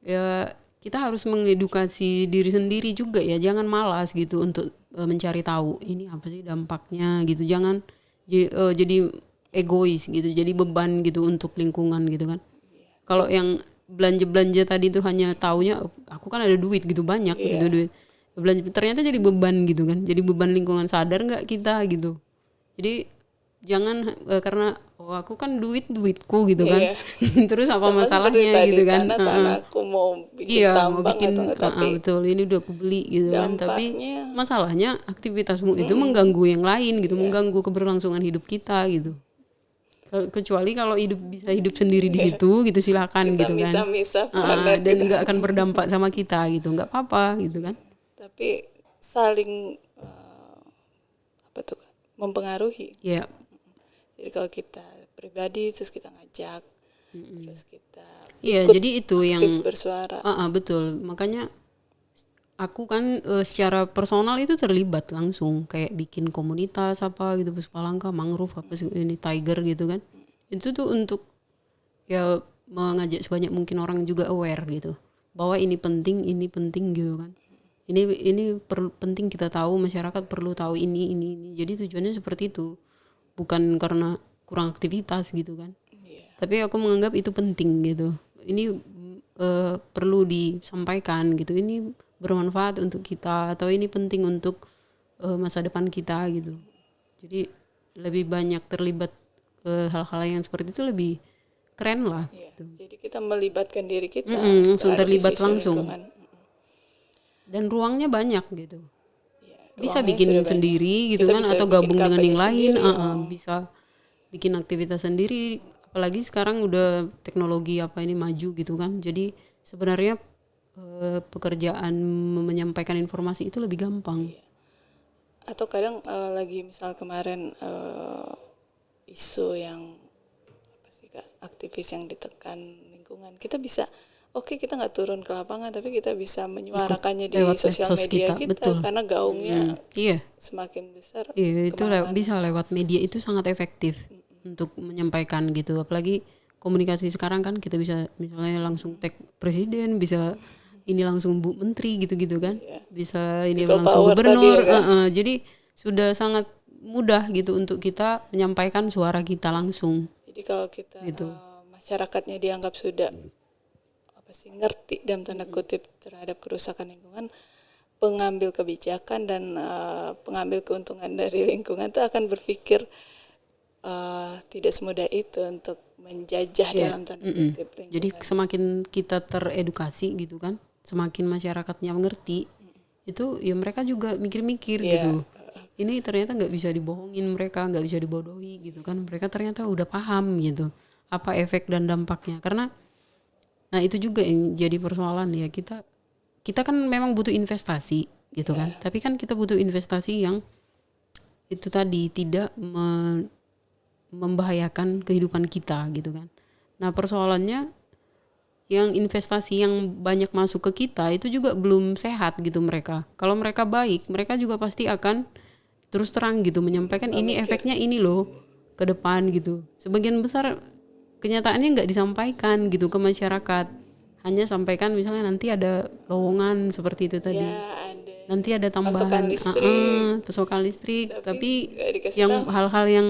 Speaker 2: ya kita harus mengedukasi diri sendiri juga ya, jangan malas gitu untuk mencari tahu ini apa sih dampaknya gitu. Jangan jadi egois gitu, jadi beban gitu untuk lingkungan gitu kan. Kalau yang belanja tadi itu hanya taunya aku kan ada duit gitu banyak gitu duit. Belanja ternyata jadi beban gitu kan. Jadi beban lingkungan, sadar nggak kita gitu. Jadi jangan karena aku kan duitku gitu kan.
Speaker 1: iya.
Speaker 2: Terus apa
Speaker 1: Sama seperti
Speaker 2: masalahnya
Speaker 1: tadi,
Speaker 2: gitu kan.
Speaker 1: tanah-tanahku mau bikin
Speaker 2: Iya, mau
Speaker 1: tambang atau
Speaker 2: bikin
Speaker 1: enggak, tapi
Speaker 2: betul ini udah aku beli gitu kan. Tapi
Speaker 1: dampaknya
Speaker 2: masalahnya aktivitasmu itu mengganggu yang lain gitu, mengganggu keberlangsungan hidup kita gitu. Kecuali kalau bisa hidup sendiri di situ gitu, silakan
Speaker 1: kita
Speaker 2: gitu kan.
Speaker 1: misah-misah planet
Speaker 2: Dan
Speaker 1: gitu.
Speaker 2: nggak akan berdampak sama kita gitu, nggak apa-apa gitu kan.
Speaker 1: Tapi saling apa tuh Kak, mempengaruhi.
Speaker 2: Ya,
Speaker 1: Jadi kalau kita pribadi terus kita ngajak, terus kita
Speaker 2: iya
Speaker 1: ikut
Speaker 2: jadi itu yang
Speaker 1: aktif bersuara.
Speaker 2: betul. Makanya aku kan secara personal itu terlibat langsung kayak bikin komunitas apa gitu, Puspalangka, mangrove apa sih ini tiger gitu kan. Itu tuh untuk ya mengajak sebanyak mungkin orang juga aware gitu bahwa ini penting gitu kan. Ini penting kita tahu, masyarakat perlu tahu ini. Jadi tujuannya seperti itu. Bukan karena kurang aktivitas gitu kan. Tapi aku menganggap itu penting gitu. Ini perlu disampaikan gitu. Ini bermanfaat untuk kita atau ini penting untuk masa depan kita gitu. Jadi lebih banyak terlibat hal-hal yang seperti itu lebih keren lah. Gitu.
Speaker 1: Jadi kita melibatkan diri kita
Speaker 2: langsung
Speaker 1: terhadap
Speaker 2: terlibat
Speaker 1: isu-isu
Speaker 2: langsung.
Speaker 1: lingkungan.
Speaker 2: Dan ruangnya banyak gitu. Bisa
Speaker 1: Ruangnya
Speaker 2: bikin
Speaker 1: sudah banyak.
Speaker 2: sendiri gitu
Speaker 1: Kita
Speaker 2: kan
Speaker 1: bisa
Speaker 2: atau
Speaker 1: bikin
Speaker 2: gabung dengan
Speaker 1: KP-nya
Speaker 2: yang lain,
Speaker 1: sendiri,
Speaker 2: bisa bikin aktivitas sendiri. Apalagi sekarang udah teknologi apa ini maju gitu kan. Jadi sebenarnya pekerjaan menyampaikan informasi itu lebih gampang.
Speaker 1: Atau kadang lagi misal kemarin isu yang apa sih Kak, aktivis yang ditekan lingkungan, kita bisa kita nggak turun ke lapangan tapi kita bisa menyuarakannya di
Speaker 2: lewat
Speaker 1: sosial
Speaker 2: medsos
Speaker 1: media kita,
Speaker 2: betul.
Speaker 1: karena gaungnya
Speaker 2: Iya,
Speaker 1: semakin besar.
Speaker 2: itu
Speaker 1: kemana-mana.
Speaker 2: bisa lewat media itu sangat efektif untuk menyampaikan gitu. Apalagi komunikasi sekarang kan kita bisa misalnya langsung tag presiden, bisa ini langsung Bu Menteri gitu-gitu kan. Bisa ini
Speaker 1: People
Speaker 2: langsung
Speaker 1: power
Speaker 2: gubernur.
Speaker 1: tadi ya, kan?
Speaker 2: Jadi sudah sangat mudah gitu untuk kita menyampaikan suara kita langsung.
Speaker 1: Jadi kalau kita
Speaker 2: Gitu.
Speaker 1: masyarakatnya dianggap sudah apa sih ngerti dalam tanda kutip terhadap kerusakan lingkungan, pengambil kebijakan dan pengambil keuntungan dari lingkungan itu akan berpikir tidak semudah itu untuk menjajah dalam tanda kutip lingkungan.
Speaker 2: Jadi semakin kita teredukasi gitu kan, semakin masyarakatnya mengerti, itu ya mereka juga mikir-mikir gitu. Ini ternyata nggak bisa dibohongin mereka, nggak bisa dibodohi gitu kan. Mereka ternyata udah paham gitu apa efek dan dampaknya. Karena nah itu juga yang jadi persoalan ya, kita kan memang butuh investasi gitu kan. Tapi kan kita butuh investasi yang itu tadi tidak membahayakan kehidupan kita gitu kan. Nah persoalannya yang investasi yang banyak masuk ke kita itu juga belum sehat gitu mereka. Kalau mereka baik, mereka juga pasti akan terus terang gitu menyampaikan ini efeknya ini loh ke depan gitu. Sebagian besar kenyataannya nggak disampaikan gitu ke masyarakat. Hanya sampaikan misalnya nanti ada lowongan seperti itu tadi. Nanti ada tambahan pasokan listrik, tapi yang hal-hal yang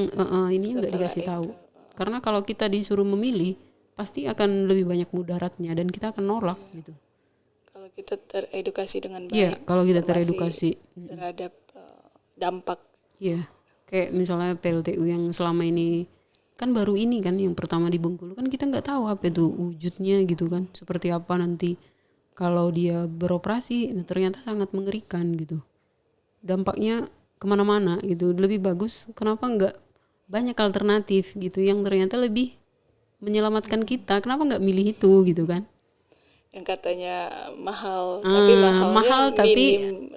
Speaker 2: ini nggak dikasih tahu. Karena kalau kita disuruh memilih, pasti akan lebih banyak mudaratnya dan kita akan nolak gitu.
Speaker 1: Kalau kita teredukasi dengan baik.
Speaker 2: Iya, kalau kita teredukasi
Speaker 1: terhadap dampak.
Speaker 2: Iya, kayak misalnya PLTU yang selama ini kan baru ini kan yang pertama di Bengkulu kan kita nggak tahu apa itu wujudnya gitu kan, seperti apa nanti kalau dia beroperasi. Nah, ternyata sangat mengerikan gitu, dampaknya kemana-mana gitu. Lebih bagus kenapa nggak banyak alternatif gitu yang ternyata lebih menyelamatkan kita, kenapa nggak milih itu gitu kan,
Speaker 1: yang katanya mahal tapi
Speaker 2: mahal tapi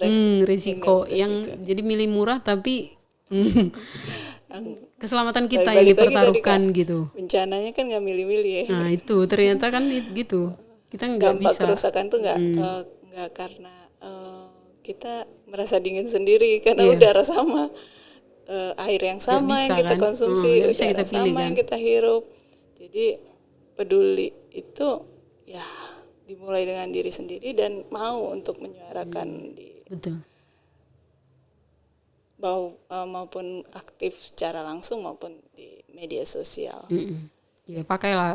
Speaker 1: minim
Speaker 2: risiko yang jadi milih murah tapi keselamatan kita yang
Speaker 1: balik lagi
Speaker 2: dipertaruhkan
Speaker 1: tadi, Kak,
Speaker 2: gitu.
Speaker 1: Bencananya kan nggak milih-milih ya.
Speaker 2: Nah itu ternyata kan gitu, kita nggak
Speaker 1: Dampak
Speaker 2: bisa.
Speaker 1: kerusakan tuh nggak karena kita merasa dingin sendiri karena udara sama, air yang
Speaker 2: Nggak
Speaker 1: sama
Speaker 2: bisa
Speaker 1: yang kita
Speaker 2: kan?
Speaker 1: konsumsi,
Speaker 2: Nggak bisa
Speaker 1: udara
Speaker 2: kita pilih
Speaker 1: sama
Speaker 2: kan?
Speaker 1: yang kita hirup. Jadi peduli itu ya dimulai dengan diri sendiri dan mau untuk menyuarakan di
Speaker 2: Betul.
Speaker 1: maupun aktif secara langsung maupun di media sosial.
Speaker 2: Ya pakailah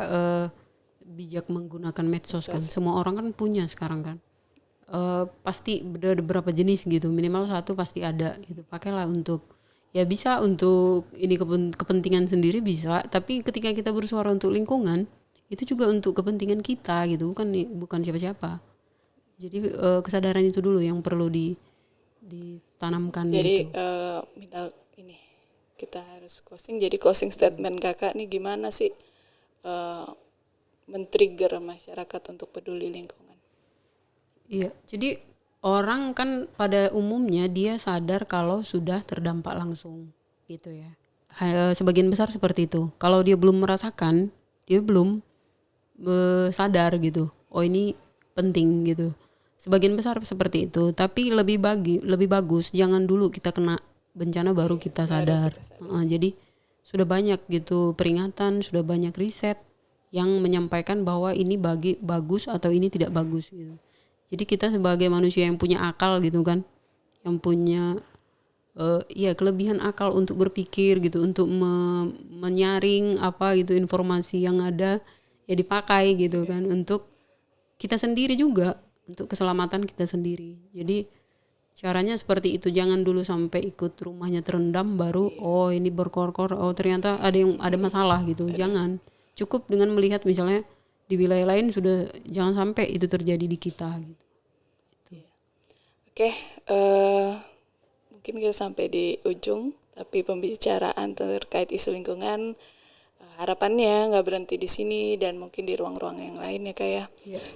Speaker 2: bijak menggunakan medsos kan. Semua orang kan punya sekarang kan. Pasti ada beberapa jenis gitu, minimal satu pasti ada gitu. Pakailah untuk ya bisa untuk ini kepentingan sendiri bisa, tapi ketika kita bersuara untuk lingkungan itu juga untuk kepentingan kita gitu, bukan siapa-siapa. Jadi kesadaran itu dulu yang perlu ditanamkan
Speaker 1: Jadi
Speaker 2: gitu.
Speaker 1: minta ini kita harus closing. Jadi closing statement kakak nih gimana sih men-trigger masyarakat untuk peduli lingkungan?
Speaker 2: Iya, jadi orang kan pada umumnya dia sadar kalau sudah terdampak langsung gitu ya. Sebagian besar seperti itu. Kalau dia belum merasakan, dia belum sadar gitu. Oh ini penting gitu. Sebagian besar seperti itu. Tapi lebih bagus jangan dulu kita kena bencana baru kita sadar. Jadi sudah banyak gitu peringatan, sudah banyak riset yang menyampaikan bahwa ini bagus atau ini tidak bagus gitu. Jadi kita sebagai manusia yang punya akal gitu kan, yang punya kelebihan akal untuk berpikir gitu, untuk menyaring apa gitu informasi yang ada ya dipakai gitu kan untuk kita sendiri juga, untuk keselamatan kita sendiri. Jadi caranya seperti itu, jangan dulu sampai ikut rumahnya terendam baru oh ini berkor-kor, oh ternyata ada masalah gitu. Jangan, cukup dengan melihat misalnya di wilayah lain sudah, jangan sampai itu terjadi di kita gitu.
Speaker 1: Oke, mungkin kita sampai di ujung, tapi pembicaraan terkait isu lingkungan harapannya nggak berhenti di sini dan mungkin di ruang-ruang yang lain ya Kak ya.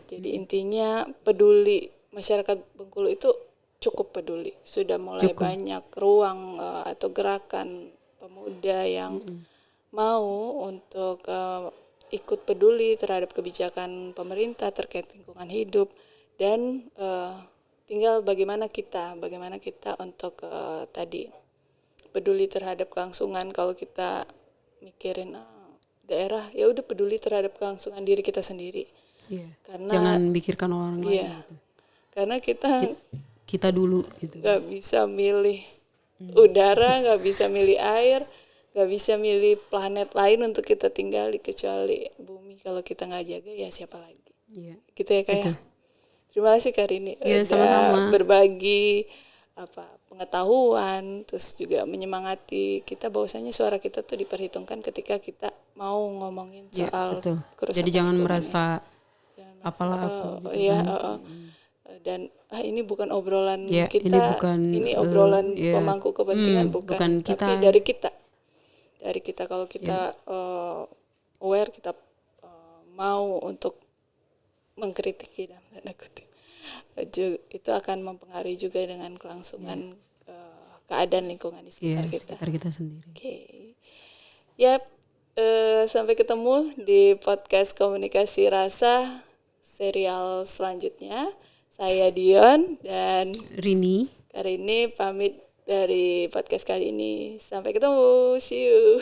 Speaker 1: Jadi intinya peduli, masyarakat Bengkulu itu cukup peduli. Sudah mulai banyak ruang atau gerakan pemuda yang mau untuk ikut peduli terhadap kebijakan pemerintah terkait lingkungan hidup dan tinggal bagaimana kita untuk tadi peduli terhadap kelangsungan. Kalau kita mikirin daerah, ya udah peduli terhadap kelangsungan diri kita sendiri. Karena
Speaker 2: Jangan pikirkan orang lain. Gitu.
Speaker 1: Karena
Speaker 2: Kita dulu gitu.
Speaker 1: Nggak bisa milih udara, nggak bisa milih air, nggak bisa milih planet lain untuk kita tinggali kecuali bumi. Kalau kita nggak jaga ya siapa lagi? Gitu ya kayak. Terima kasih Kak Rini udah
Speaker 2: sama-sama
Speaker 1: berbagi pengetahuan, terus juga menyemangati kita bahwasanya suara kita tuh diperhitungkan ketika kita mau ngomongin soal kerusakan.
Speaker 2: Jadi jangan
Speaker 1: lingkungan
Speaker 2: merasa apalah aku gitu kan.
Speaker 1: Dan ini bukan obrolan
Speaker 2: Ini
Speaker 1: kita,
Speaker 2: bukan,
Speaker 1: ini obrolan pemangku kepentingan, bukan
Speaker 2: kita.
Speaker 1: tapi dari kita kalau kita aware, kita mau untuk mengkritiki dan tanda kutip itu akan mempengaruhi juga dengan kelangsungan keadaan lingkungan di sekitar kita.
Speaker 2: Sekitar kita sendiri.
Speaker 1: Yap, sampai ketemu di podcast Komunikasi Rasa serial selanjutnya. Saya Dion dan
Speaker 2: Rini.
Speaker 1: Kak Rini pamit dari podcast kali ini. Sampai ketemu, see you.